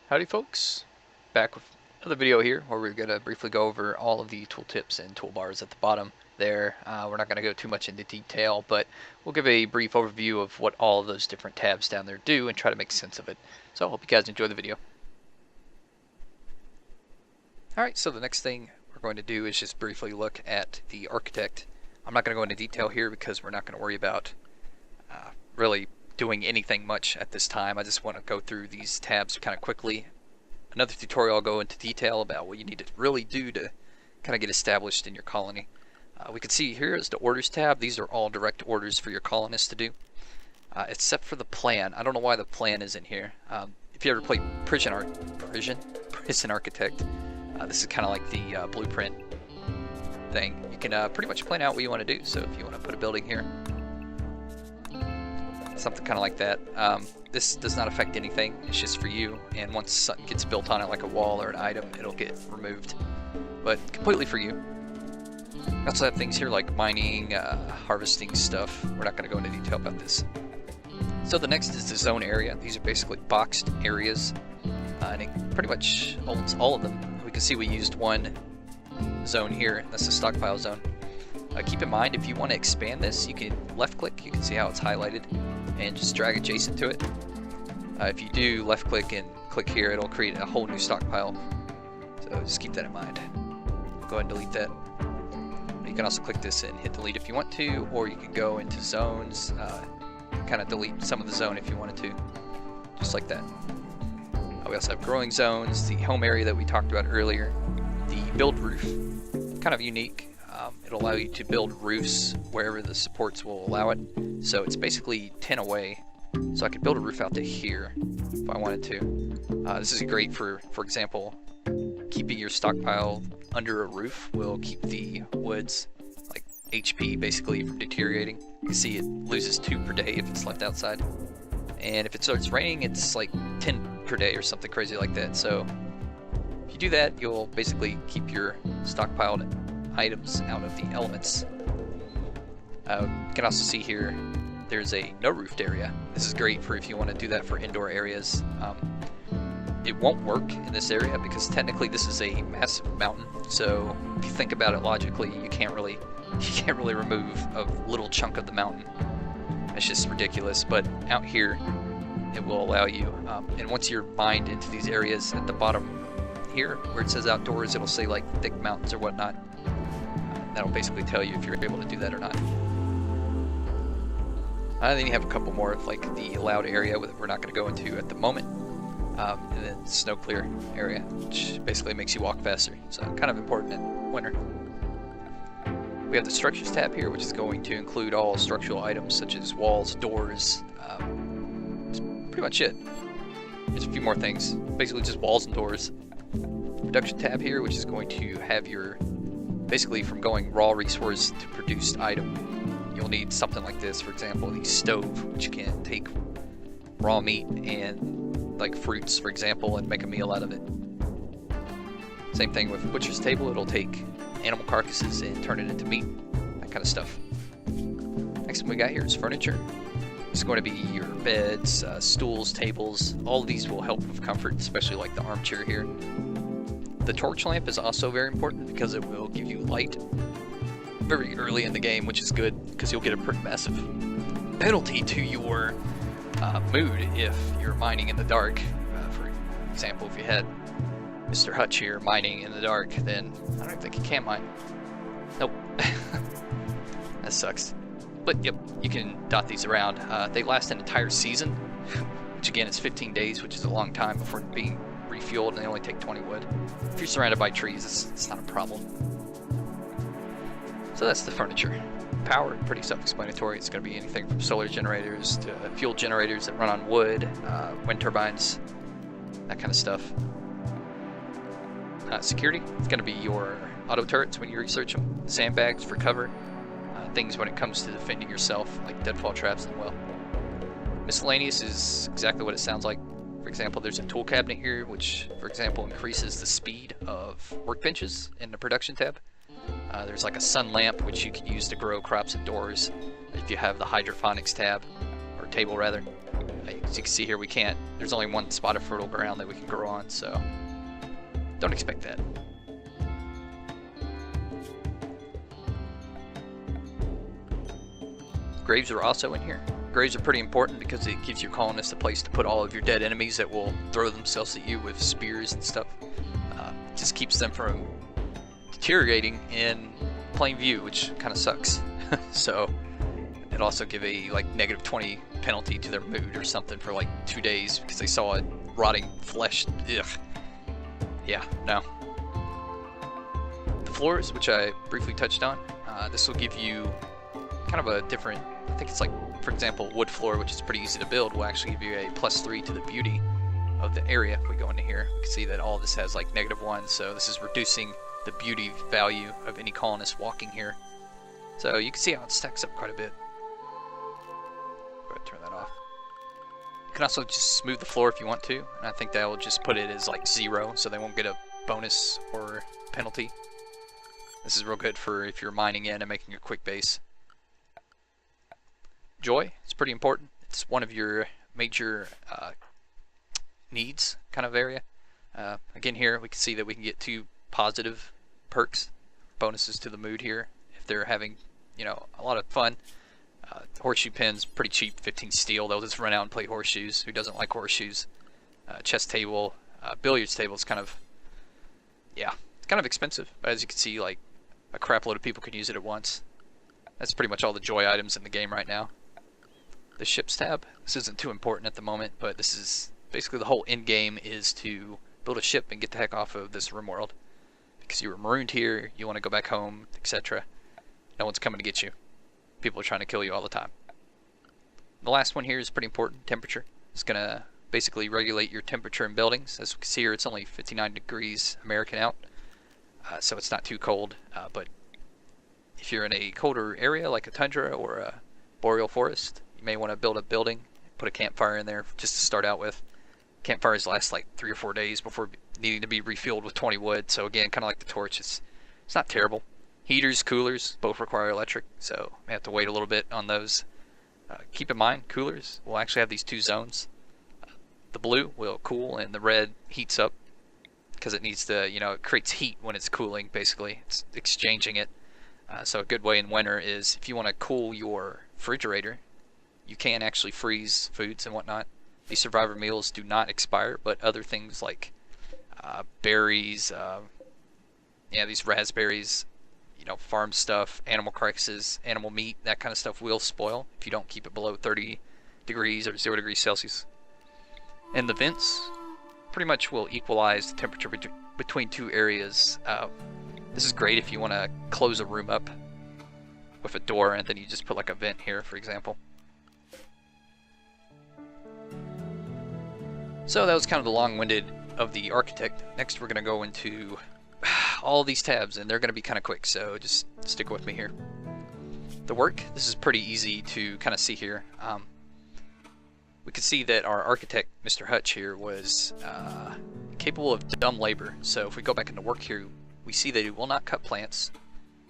Howdy folks, back with another video here where we're going to briefly go over all of the tooltips and toolbars at the bottom there. We're not going to go too much into detail, but we'll give a brief overview of what all of those different tabs down there do and try to make sense of it. So I hope you guys enjoy the video. Alright, so the next thing we're going to do is just briefly look at the architect. I'm not going to go into detail here because we're not going to worry about really doing anything much at this time. I just want to go through these tabs kind of quickly. Another tutorial I'll go into detail about what you need to really do to kind of get established in your colony. We can see here is the orders tab. These are all direct orders for your colonists to do, except for the plan. I don't know why the plan is in here. If you ever played Prison Architect, this is kind of like the blueprint thing. You can pretty much plan out what you want to do. So if you want to put a building here, something kind of like that. This does not affect anything, it's just for you, and once something gets built on it like a wall or an item, it'll get removed, but completely for you. We also have things here like mining, harvesting stuff. We're not going to go into detail about this. So the next is the zone area. These are basically boxed areas, and it pretty much holds all of them. We can see we used one zone here, that's the stockpile zone. Keep in mind, if you want to expand this, you can left click, you can see how it's highlighted, and just drag adjacent to it. If you do left click and click here, it'll create a whole new stockpile. So just keep that in mind. Go ahead and delete that. You can also click this and hit delete if you want to, or you can go into zones, kind of delete some of the zone if you wanted to, just like that. We also have growing zones, the home area that we talked about earlier, the build roof, kind of unique. It'll allow you to build roofs wherever the supports will allow it. So it's basically 10 away. So I could build a roof out to here if I wanted to. This is great for example, keeping your stockpile under a roof will keep the woods, like HP basically, from deteriorating. You can see it loses 2 per day if it's left outside. And if it starts raining, it's like 10 per day or something crazy like that. So if you do that, you'll basically keep your stockpiled items out of the elements. You can also see here there's a no roofed area. This is great for if you want to do that for indoor areas. It won't work in this area because technically this is a massive mountain, so if you think about it logically, you can't really remove a little chunk of the mountain. It's just ridiculous. But out here it will allow you, and once you're mined into these areas at the bottom here where it says outdoors, it'll say like thick mountains or whatnot. That'll basically tell you if you're able to do that or not. Then you have a couple more, like the allowed area that we're not going to go into at the moment, and then snow clear area, which basically makes you walk faster. So kind of important in winter. We have the structures tab here, which is going to include all structural items such as walls, doors. That's pretty much it. There's a few more things, basically just walls and doors. Production tab here, which is going to have your, basically from going raw resource to produced item. You'll need something like this, for example, the stove, which can take raw meat and like fruits, for example, and make a meal out of it. Same thing with butcher's table, it'll take animal carcasses and turn it into meat, that kind of stuff. Next one we got here is furniture. It's going to be your beds, stools, tables. All of these will help with comfort, especially like the armchair here. The torch lamp is also very important because it will give you light very early in the game, which is good because you'll get a pretty massive penalty to your mood if you're mining in the dark. For example, if you had Mr. Hutch here mining in the dark, then I don't think he can mine. Nope. That sucks. But yep, you can dot these around. They last an entire season, which again is 15 days, which is a long time before being refueled, and they only take 20 wood. If you're surrounded by trees, it's not a problem. So that's the furniture. Power, pretty self-explanatory. It's going to be anything from solar generators to fuel generators that run on wood, wind turbines, that kind of stuff. Security, it's going to be your auto turrets when you research them, sandbags for cover, things when it comes to defending yourself, like deadfall traps and well. Miscellaneous is exactly what it sounds like. For example, there's a tool cabinet here, which, for example, increases the speed of workbenches in the production tab. There's like a sun lamp, which you can use to grow crops indoors. If you have the hydroponics tab, or table rather, you can As you can see here, we can't, there's only one spot of fertile ground that we can grow on, so don't expect that. Graves are also in here. Graves are pretty important because it gives your colonists a place to put all of your dead enemies that will throw themselves at you with spears and stuff. Just keeps them from deteriorating in plain view, which kind of sucks. So it also give a like -20 penalty to their mood or something for like 2 days because they saw it rotting flesh. Ugh. Yeah, no. The floors, which I briefly touched on, this will give you kind of a different, I think it's like, for example, wood floor, which is pretty easy to build, will actually give you a +3 to the beauty of the area. If we go into here, we can see that all this has like -1, so this is reducing the beauty value of any colonist walking here. So you can see how it stacks up quite a bit. Go ahead and turn that off. You can also just smooth the floor if you want to, and I think that will just put it as like 0, so they won't get a bonus or penalty. This is real good for if you're mining in and making a quick base. Joy is pretty important. It's one of your major needs kind of area. Again, here we can see that we can get 2 positive perks, bonuses to the mood here if they're having, you know, a lot of fun. Horseshoe pins, pretty cheap, 15 steel. They'll just run out and play horseshoes. Who doesn't like horseshoes? Chess table, billiards table is kind of, yeah, it's kind of expensive. But as you can see, like a crap load of people can use it at once. That's pretty much all the joy items in the game right now. The ships tab, this isn't too important at the moment, but this is basically the whole end game is to build a ship and get the heck off of this Rimworld. Because you were marooned here, you want to go back home, etc. No one's coming to get you. People are trying to kill you all the time. The last one here is pretty important, temperature. It's going to basically regulate your temperature in buildings. As we can see here, it's only 59 degrees American out, so it's not too cold. But if you're in a colder area like a tundra or a boreal forest, you may want to build a building, put a campfire in there just to start out with. Campfires last like 3 or 4 days before needing to be refilled with 20 wood. So again, kind of like the torch, it's not terrible. Heaters, coolers, both require electric, so we have to wait a little bit on those. Keep in mind, coolers will actually have these 2 zones. The blue will cool and the red heats up because it needs to, you know, it creates heat when it's cooling, basically. It's exchanging it. So a good way in winter is if you want to cool your refrigerator, you can actually freeze foods and whatnot. These survivor meals do not expire, but other things like berries, yeah, these raspberries, you know, farm stuff, animal carcasses, animal meat, that kind of stuff will spoil if you don't keep it below 30 degrees or 0 degrees Celsius. And the vents pretty much will equalize the temperature between 2 areas. This is great if you want to close a room up with a door and then you just put like a vent here, for example. So that was kind of the long-winded of the architect. Next we're going to go into all these tabs, and they're going to be kind of quick, so just stick with me here. The work, this is pretty easy to kind of see here. We can see that our architect, Mr. Hutch here, was capable of dumb labor. So if we go back into work here, we see that he will not cut plants,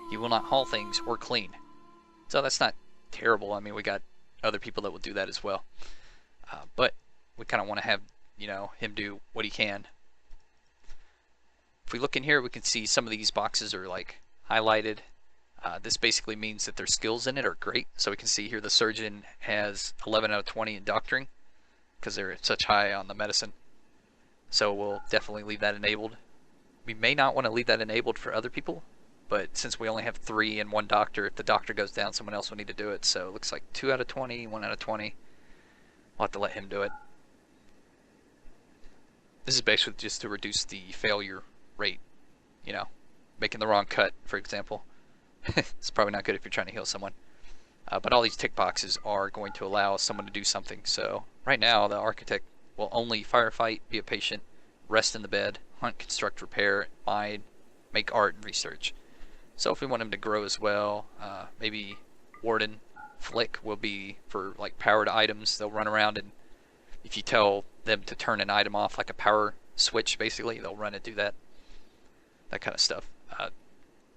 he will not haul things or clean. So that's not terrible. I mean, we got other people that will do that as well. But we kind of want to have, you know, him do what he can. If we look in here, we can see some of these boxes are like highlighted. This basically means that their skills in it are great. So we can see here the surgeon has 11 out of 20 in doctoring because they're such high on the medicine. So we'll definitely leave that enabled. We may not want to leave that enabled for other people, but since we only have 3 and 1 doctor, if the doctor goes down, someone else will need to do it. So it looks like 2 out of 20, 1 out of 20. We'll have to let him do it. This is basically just to reduce the failure rate, you know, making the wrong cut, for example. It's probably not good if you're trying to heal someone. But all these tick boxes are going to allow someone to do something. So right now, the architect will only firefight, be a patient, rest in the bed, hunt, construct, repair, mine, make art, and research. So if we want him to grow as well, maybe warden, flick will be for like powered items. They'll run around, and if you tell them to turn an item off, like a power switch, basically, they'll run and do that. That kind of stuff.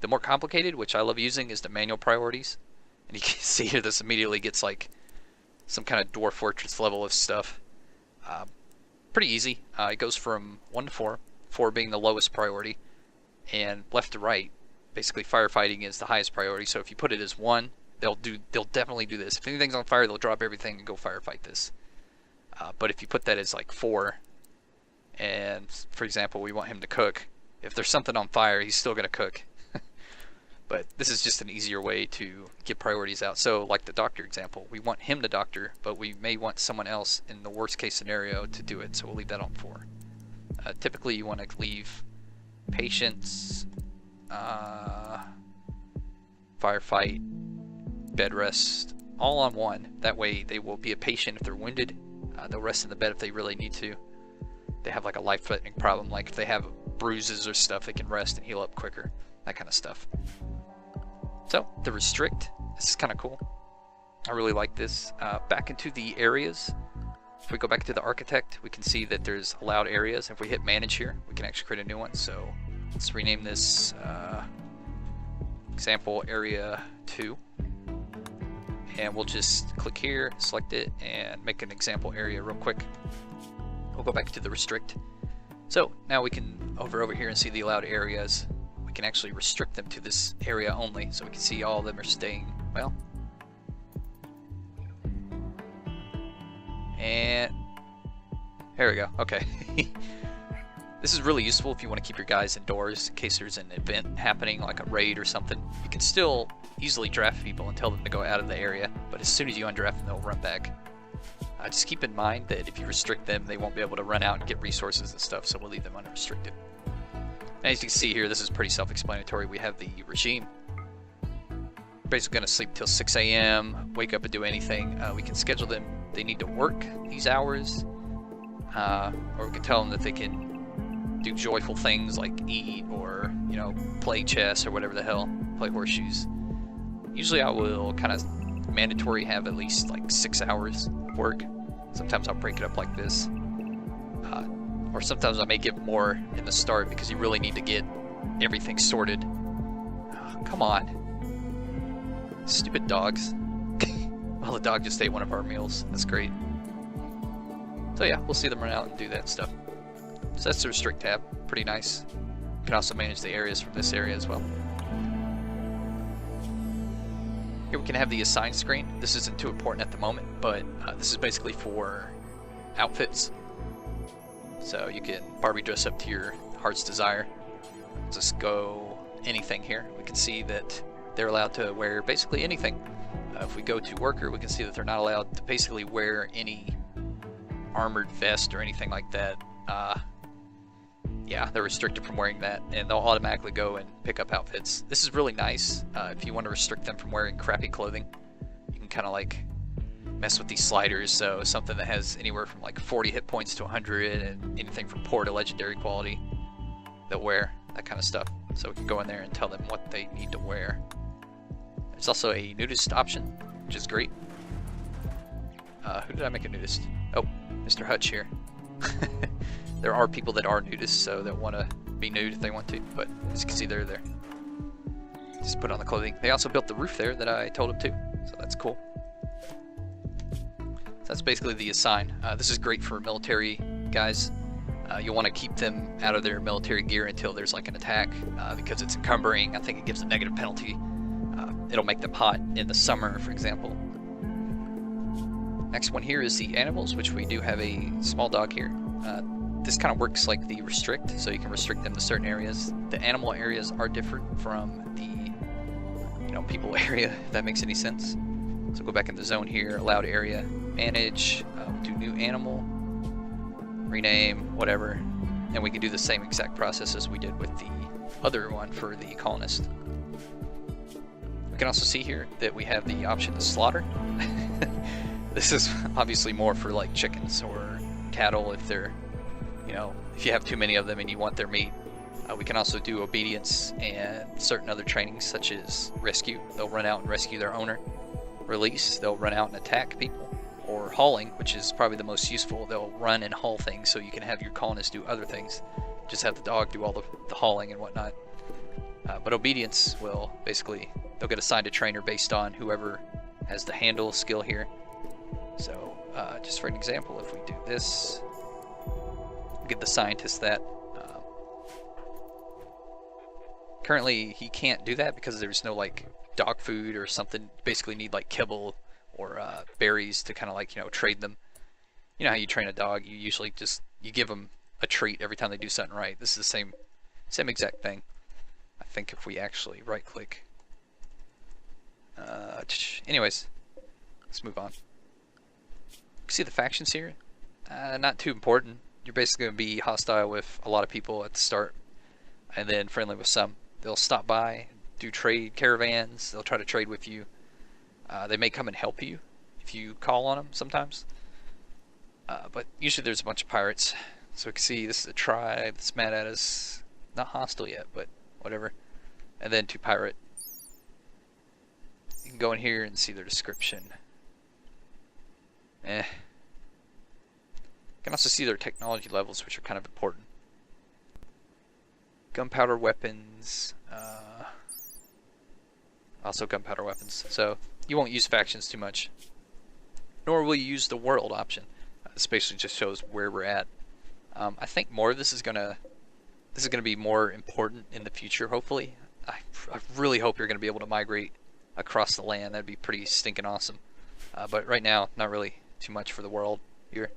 The more complicated, which I love using, is the manual priorities. And you can see here this immediately gets like some kind of dwarf fortress level of stuff. Pretty easy. It goes from 1 to 4, 4 being the lowest priority, and left to right. Basically, firefighting is the highest priority. So if you put it as 1, they'll definitely do this. If anything's on fire, they'll drop everything and go firefight this. But if you put that as like 4, and for example, we want him to cook, if there's something on fire, he's still gonna cook. But this is just an easier way to get priorities out. So like the doctor example, we want him to doctor, but we may want someone else in the worst case scenario to do it, so we'll leave that on 4. Typically you want to leave patients, firefight, bed rest, all on 1. That way they will be a patient if they're wounded. They'll rest in the bed if they really need to. They have like a life-threatening problem, like if they have bruises or stuff, they can rest and heal up quicker, that kind of stuff. So the restrict, this is kind of cool. I really like this. Back into the areas, if we go back to the architect, we can see that there's allowed areas. If we hit manage here, we can actually create a new one. So let's rename this example area 2. And we'll just click here, select it, and make an example area real quick. We'll go back to the restrict. So now we can over here and see the allowed areas. We can actually restrict them to this area only, so we can see all of them are staying, well. And there we go, okay. This is really useful if you want to keep your guys indoors in case there's an event happening, like a raid or something. You can still easily draft people and tell them to go out of the area, but as soon as you undraft them, they'll run back. Just keep in mind that if you restrict them, they won't be able to run out and get resources and stuff, so we'll leave them unrestricted. As you can see here, this is pretty self-explanatory. We have the regime. Basically going to sleep till 6 a.m., wake up and do anything. We can schedule them. They need to work these hours, or we can tell them that they can do joyful things like eat or, you know, play chess or whatever the hell, play horseshoes. Usually I will kind of mandatory have at least like 6 hours of work. Sometimes I'll break it up like this. Or sometimes I may give more in the start because you really need to get everything sorted. Oh, come on. Stupid dogs. Well, the dog just ate one of our meals. That's great. So yeah, we'll see them run out and do that stuff. So that's the restrict tab. Pretty nice. You can also manage the areas from this area as well. Here we can have the assign screen. This isn't too important at the moment, but this is basically for outfits. So you can Barbie dress up to your heart's desire. Just go anything here. We can see that they're allowed to wear basically anything. If we go to worker, we can see that they're not allowed to basically wear any armored vest or anything like that. Yeah, they're restricted from wearing that, and they'll automatically go and pick up outfits. This is really nice if you want to restrict them from wearing crappy clothing. You can kind of like mess with these sliders, so something that has anywhere from like 40 hit points to 100 and anything from poor to legendary quality they'll wear, that kind of stuff. So we can go in there and tell them what they need to wear. There's also a nudist option, which is great. Who did I make a nudist? Oh, Mr. Hutch here. There are people that are nudists, so they'll want to be nude if they want to, but as you can see, they're there. Just put on the clothing. They also built the roof there that I told them to, so that's cool. So that's basically the assign. This is great for military guys. You'll want to keep them out of their military gear until there's like an attack, because it's encumbering. I think it gives a negative penalty. It'll make them hot in the summer, for example. Next one here is the animals, which we do have a small dog here. This kind of works like the restrict, so you can restrict them to certain areas. The animal areas are different from the, you know, people area, if that makes any sense. So go back in the zone here, allowed area, manage, do new animal, rename, whatever, and we can do the same exact process as we did with the other one for the colonist. We can also see here that we have the option to slaughter. This is obviously more for like chickens or cattle if they're, you know, if you have too many of them and you want their meat. We can also do obedience and certain other trainings such as rescue. They'll run out and rescue their owner. Release, they'll run out and attack people. Or hauling, which is probably the most useful. They'll run and haul things so you can have your colonists do other things. Just have the dog do all the hauling and whatnot. But obedience will basically, they'll get assigned a trainer based on whoever has the handle skill here. So just for an example, if we do this, give the scientist that. Currently, he can't do that because there's no like dog food or something. You basically need like kibble or berries to kind of like, you know, trade them. You know how you train a dog? You usually just give them a treat every time they do something right. This is the same exact thing. I think if we actually right click. Anyways, let's move on. See the factions here? Not too important. You're basically going to be hostile with a lot of people at the start, and then friendly with some. They'll stop by, do trade caravans, they'll try to trade with you. They may come and help you if you call on them sometimes. But usually there's a bunch of pirates. So we can see this is a tribe that's mad at us. Not hostile yet, but whatever. And then to pirate. You can go in here and see their description. You can also see their technology levels, which are kind of important. Gunpowder weapons. Also gunpowder weapons. So you won't use factions too much. Nor will you use the world option. This basically just shows where we're at. I think more of this is gonna be more important in the future, hopefully. I really hope you're gonna be able to migrate across the land. That'd be pretty stinking awesome. But right now, not really too much for the world here.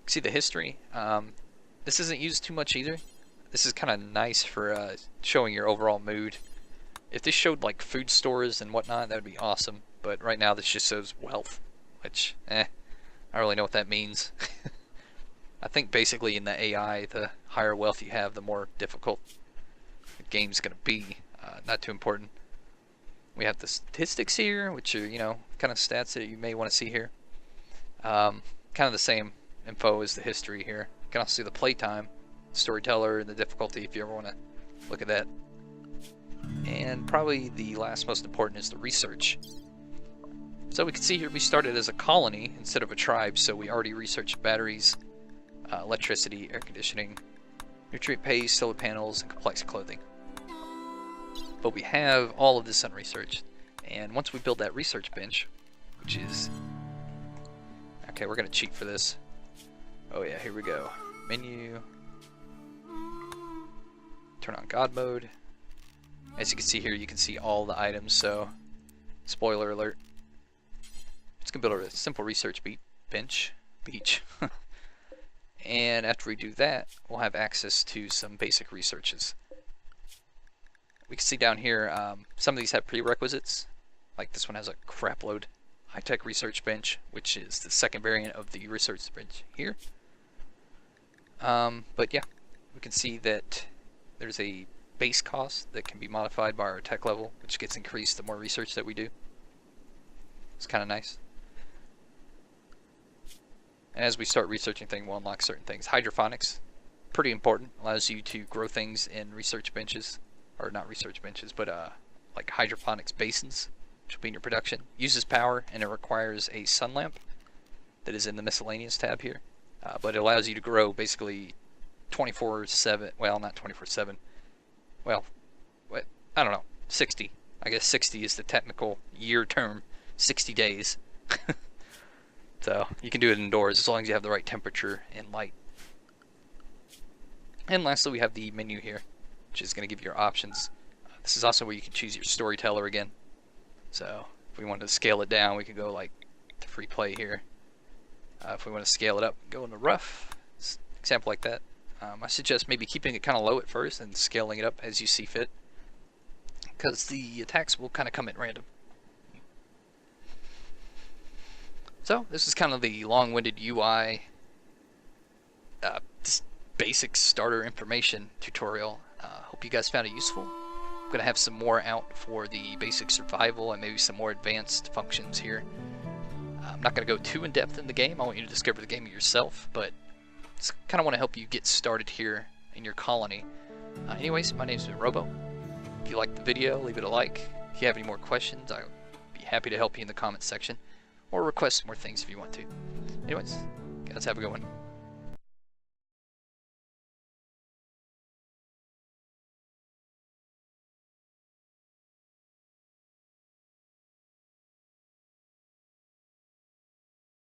See the history. This isn't used too much either. This is kind of nice for showing your overall mood. If this showed like food stores and whatnot, that would be awesome. But right now this just shows wealth, which, I don't really know what that means. I think basically in the AI, the higher wealth you have, the more difficult the game's going to be. Not too important. We have the statistics here, which are, you know, kind of stats that you may want to see here. Kind of the same info as the history here. You can also see the playtime, storyteller, and the difficulty if you ever want to look at that. And probably the last most important is the research. So we can see here we started as a colony instead of a tribe, so we already researched batteries, electricity, air conditioning, nutrient paste, solar panels, and complex clothing. But we have all of this unresearched, and once we build that research bench, which is... Okay, we're going to cheat for this. Oh yeah, here we go. Menu. Turn on God mode. As you can see here, you can see all the items, so spoiler alert. It's going to build a simple research bench. And after we do that, we'll have access to some basic researches. We can see down here, some of these have prerequisites. Like this one has a crap load high-tech research bench, which is the second variant of the research bench here. But yeah, we can see that there's a base cost that can be modified by our tech level, which gets increased the more research that we do. It's kind of nice. And as we start researching things, we'll unlock certain things. Hydroponics, pretty important. Allows you to grow things in research benches, or not research benches, but like hydroponics basins, which will be in your production. Uses power, and it requires a sun lamp that is in the miscellaneous tab here. But it allows you to grow basically 24/7. Well, not 24/7. Well, I don't know. 60. I guess 60 is the technical year term. 60 days. So you can do it indoors as long as you have the right temperature and light. And lastly, we have the menu here, which is going to give you your options. This is also where you can choose your storyteller again. So if we wanted to scale it down, we could go like to free play here. If we want to scale it up, go into rough, example like that. I suggest maybe keeping it kind of low at first and scaling it up as you see fit, because the attacks will kind of come at random. So this is kind of the long-winded UI, just basic starter information tutorial. Hope you guys found it useful. I'm going to have some more out for the basic survival and maybe some more advanced functions here. I'm not going to go too in-depth in the game. I want you to discover the game yourself, but just kind of want to help you get started here in your colony. Anyways, my name's Robo. If you liked the video, leave it a like. If you have any more questions, I'll be happy to help you in the comments section, or request more things if you want to. Anyways, guys, have a good one.